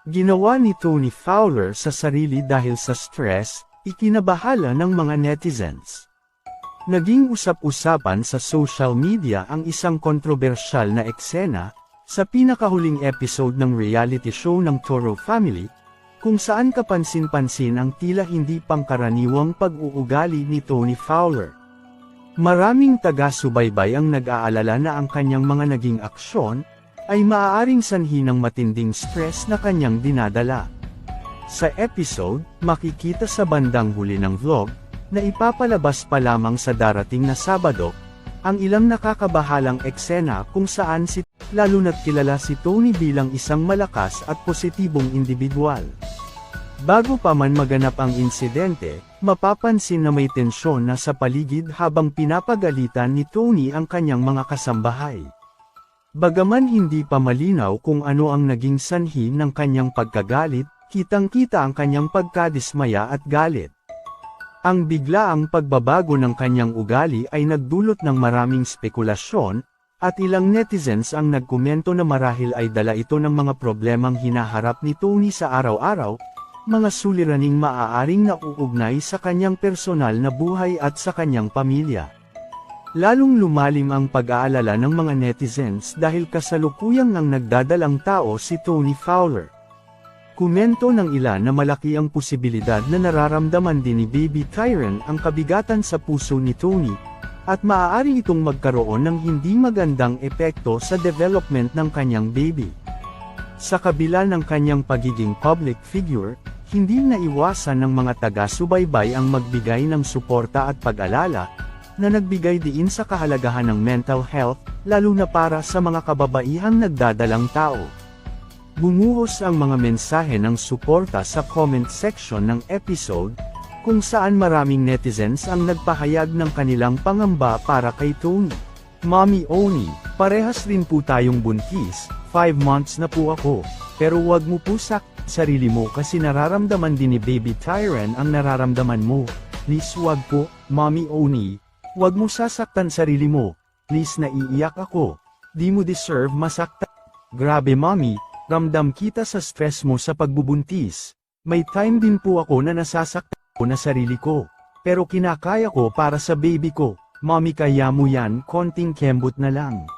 Ginawa ni Tony Fowler sa sarili dahil sa stress, ikinabahala ng mga netizens. Naging usap-usapan sa social media ang isang kontrobersyal na eksena, sa pinakahuling episode ng reality show ng Toro Family, kung saan kapansin-pansin ang tila hindi pangkaraniwang pag-uugali ni Tony Fowler. Maraming taga-subaybay ang nag-aalala na ang kanyang mga naging aksyon, ay maaaring sanhi ng matinding stress na kanyang dinadala. Sa episode, makikita sa bandang huli ng vlog, na ipapalabas pa lamang sa darating na Sabado, ang ilang nakakabahalang eksena kung saan lalo na't kilala si Tony bilang isang malakas at positibong individual. Bago pa man maganap ang insidente, mapapansin na may tensyon na sa paligid habang pinapagalitan ni Tony ang kanyang mga kasambahay. Bagaman hindi pa malinaw kung ano ang naging sanhi ng kanyang pagkagalit, kitang-kita ang kanyang pagkadismaya at galit. Ang biglaang pagbabago ng kanyang ugali ay nagdulot ng maraming spekulasyon, at ilang netizens ang nagkomento na marahil ay dala ito ng mga problemang hinaharap ni Tony sa araw-araw, mga suliraning maaaring nauugnay sa kanyang personal na buhay at sa kanyang pamilya. Lalong lumalim ang pag-aalala ng mga netizens dahil kasalukuyang ang nagdadalang tao si Tony Fowler. Komento ng ilan na malaki ang posibilidad na nararamdaman din ni Baby Tyron ang kabigatan sa puso ni Tony, at maaari itong magkaroon ng hindi magandang epekto sa development ng kanyang baby. Sa kabila ng kanyang pagiging public figure, hindi naiwasan ng mga taga-subaybay ang magbigay ng suporta at pag-alala, na nagbigay diin sa kahalagahan ng mental health, lalo na para sa mga kababaihang nagdadalang tao. Bumuhos ang mga mensahe ng suporta sa comment section ng episode, kung saan maraming netizens ang nagpahayag ng kanilang pangamba para kay Tony. Mommy Oni, parehas rin po tayong buntis, 5 months na po ako, pero wag mo po sarili mo kasi nararamdaman din ni Baby Tyron ang nararamdaman mo. Please wag po, Mommy Oni, wag mo sasaktan sarili mo, please naiiyak ako, di mo deserve masaktan. Grabe mommy, ramdam kita sa stress mo sa pagbubuntis. May time din po ako na nasasaktan ko na sarili ko. Pero kinakaya ko para sa baby ko. Mommy kaya mo yan, konting kembot na lang.